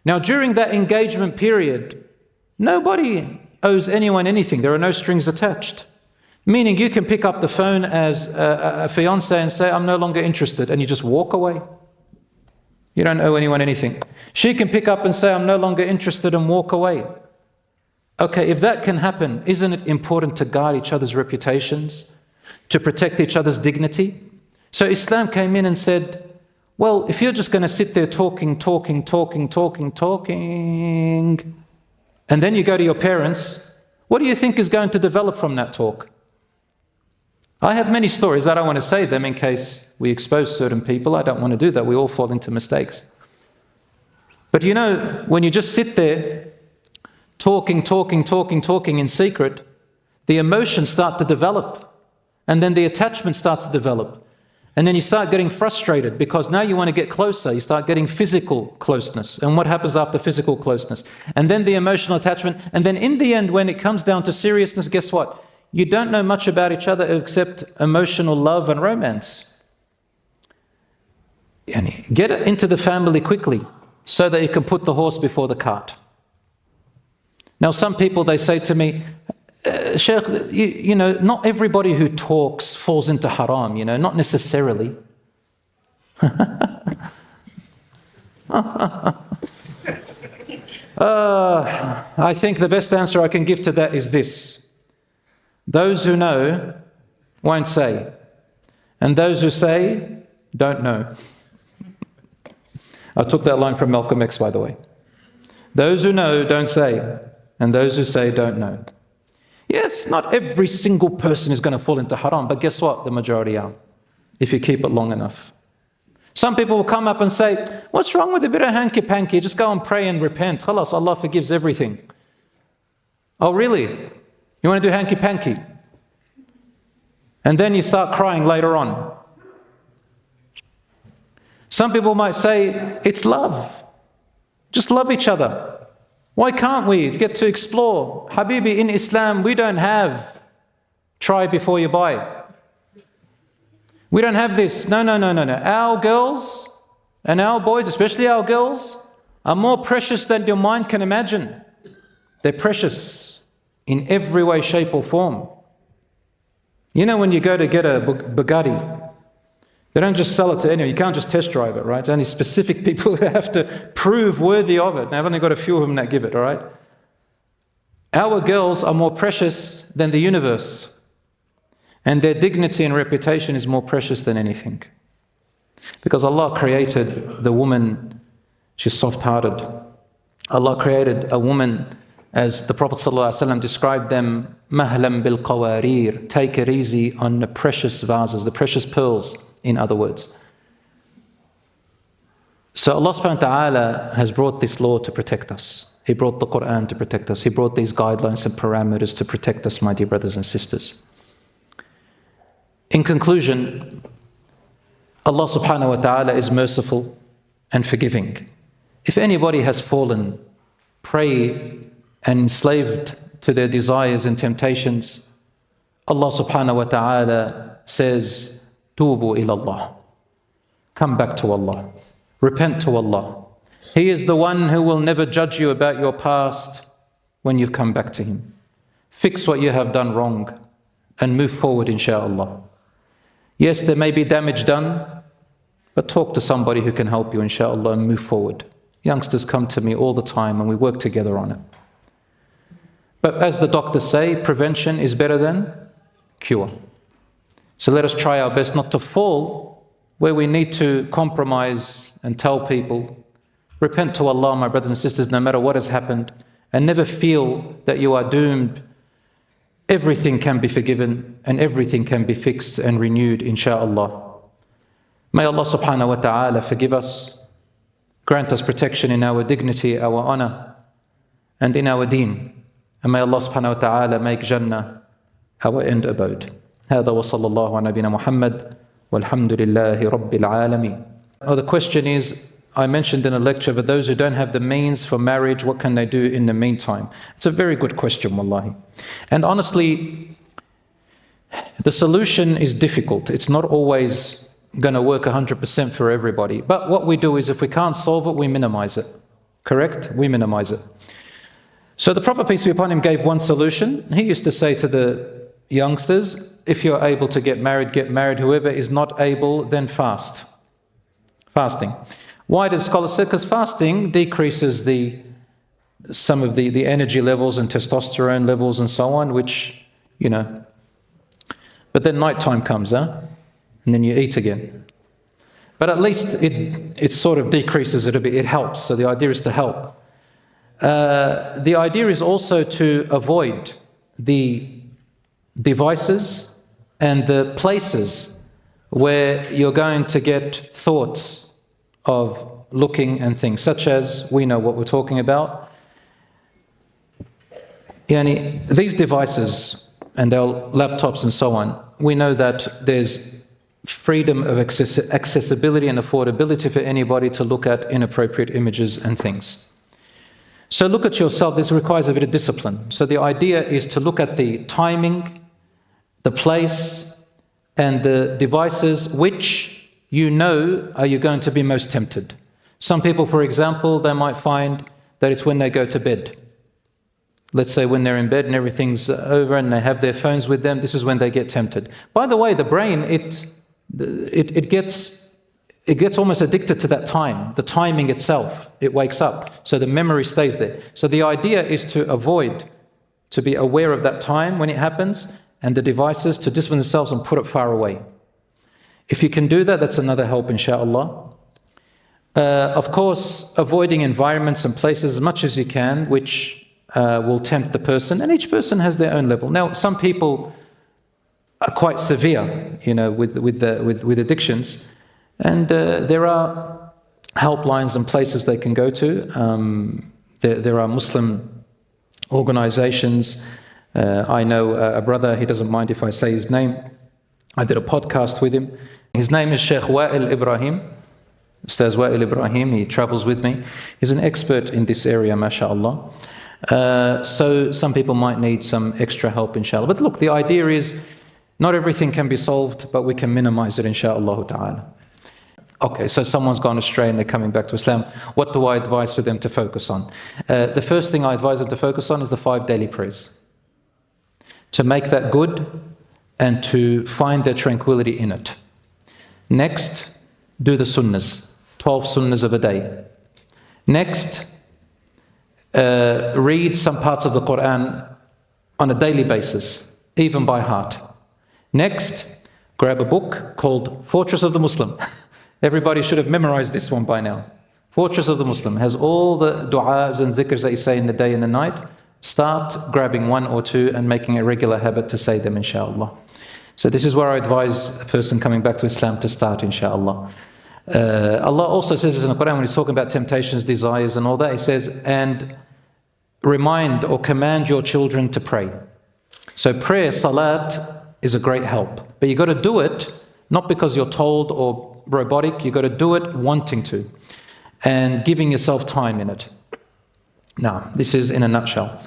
Now, during that engagement period, nobody owes anyone anything. There are no strings attached. Meaning you can pick up the phone as a fiancé and say, I'm no longer interested, and you just walk away. You don't owe anyone anything. She can pick up and say, I'm no longer interested, and walk away. Okay, if that can happen, isn't it important to guard each other's reputations, to protect each other's dignity? So Islam came in and said, well, if you're just going to sit there talking, and then you go to your parents, what do you think is going to develop from that talk? I have many stories. I don't want to say them in case we expose certain people. I don't want to do that. We all fall into mistakes. But you know, when you just sit there talking in secret, the emotions start to develop, and then the attachment starts to develop. And then you start getting frustrated because now you want to get closer. You start getting physical closeness. And what happens after physical closeness? And then the emotional attachment. And then in the end, when it comes down to seriousness, guess what? You don't know much about each other except emotional love and romance. Get it into the family quickly so that you can put the horse before the cart. Now, some people, they say to me, Sheikh, you know, not everybody who talks falls into haram, you know, not necessarily. I think the best answer I can give to that is this. Those who know won't say, and those who say don't know. I took that line from Malcolm X, by the way. Those who know don't say, and those who say don't know. Yes, not every single person is going to fall into haram, but guess what? The majority are, if you keep it long enough. Some people will come up and say, what's wrong with a bit of hanky-panky? Just go and pray and repent. Khalas, Allah forgives everything. Oh, really? You want to do hanky-panky? And then you start crying later on. Some people might say, it's love. Just love each other. Why can't we get to explore? Habibi, in Islam, we don't have try before you buy. We don't have this. No. Our girls and our boys, especially our girls, are more precious than your mind can imagine. They're precious in every way, shape or form. You know, when you go to get a Bugatti, they don't just sell it to anyone. You can't just test drive it, right? It's only specific people who have to prove worthy of it. Now, I've only got a few of them that give it, all right? Our girls are more precious than the universe. And their dignity and reputation is more precious than anything. Because Allah created the woman, she's soft-hearted. Allah created a woman, as the Prophet ﷺ described them, mahlam bil qawarir, take it easy on the precious vases, the precious pearls, in other words. So Allah subhanahu wa ta'ala has brought this law to protect us. He brought the Quran to protect us. He brought these guidelines and parameters to protect us, my dear brothers and sisters. In conclusion, Allah subhanahu wa ta'ala is merciful and forgiving. If anybody has fallen prey and enslaved to their desires and temptations, Allah subhanahu wa ta'ala says, Tubu ilallah. Come back to Allah. Repent to Allah. He is the one who will never judge you about your past when you've come back to Him. Fix what you have done wrong and move forward, insha'Allah. Yes, there may be damage done, but talk to somebody who can help you, insha'Allah, and move forward. Youngsters come to me all the time and we work together on it. But as the doctors say, prevention is better than cure. So let us try our best not to fall where we need to compromise and tell people, repent to Allah, my brothers and sisters, no matter what has happened, and never feel that you are doomed. Everything can be forgiven and everything can be fixed and renewed, insha'Allah. May Allah subhanahu wa ta'ala forgive us, grant us protection in our dignity, our honor, and in our deen. And may Allah subhanahu wa ta'ala make Jannah our end abode. هذا وصلى الله على نبينا محمد والحمد لله رب العالمين. The question is, I mentioned in a lecture, for those who don't have the means for marriage, what can they do in the meantime? It's a very good question, wallahi. And honestly, the solution is difficult. It's not always going to work 100% for everybody. But what we do is, if we can't solve it, we minimize it. Correct? We minimize it. So the Prophet, peace be upon him, gave one solution. He used to say to the youngsters, if you're able to get married, get married. Whoever is not able, then fast. Fasting. Why did scholars say? Because fasting decreases some of the energy levels and testosterone levels and so on, which, but then nighttime comes, and then you eat again. But at least it sort of decreases it a bit. It helps. So the idea is to help. The idea is also to avoid the devices and the places where you're going to get thoughts of looking and things, such as, we know what we're talking about. These devices and our laptops and so on, we know that there's freedom of accessibility and affordability for anybody to look at inappropriate images and things. So look at yourself. This requires a bit of discipline. So the idea is to look at the timing, the place, and the devices which are you going to be most tempted. Some people, for example, they might find that it's when they go to bed. Let's say when they're in bed and everything's over and they have their phones with them, this is when they get tempted. By the way, the brain, it gets almost addicted to that time, the timing itself. It wakes up, so the memory stays there. So the idea is to be aware of that time when it happens, and the devices, to discipline themselves and put it far away. If you can do that, that's another help, inshallah. Of course, avoiding environments and places as much as you can, which will tempt the person, and each person has their own level. Now, some people are quite severe, with addictions, and there are helplines and places they can go to. There are Muslim organizations. I know a brother, he doesn't mind if I say his name. I did a podcast with him. His name is Sheikh Wa'il Ibrahim. Ustaz Wa'il Ibrahim, he travels with me. He's an expert in this area, mashallah. So some people might need some extra help, inshallah. But look, the idea is not everything can be solved, but we can minimize it, inshallah ta'ala. Okay, so someone's gone astray and they're coming back to Islam. What do I advise for them to focus on? The first thing I advise them to focus on is the 5 daily prayers. To make that good and to find their tranquility in it. Next, do the sunnahs, 12 sunnahs of a day. Next, read some parts of the Quran on a daily basis, even by heart. Next, grab a book called Fortress of the Muslim. Everybody should have memorized this one by now. Fortress of the Muslim has all the du'as and dhikrs that you say in the day and the night. Start grabbing 1 or 2 and making a regular habit to say them, inshallah. So this is where I advise a person coming back to Islam to start, inshallah. Allah also says this in the Quran when He's talking about temptations, desires and all that. He says, and remind or command your children to pray. So prayer, salat, is a great help. But you've got to do it, not because you're told or robotic. You've got to do it wanting to and giving yourself time in it. Now, this is in a nutshell.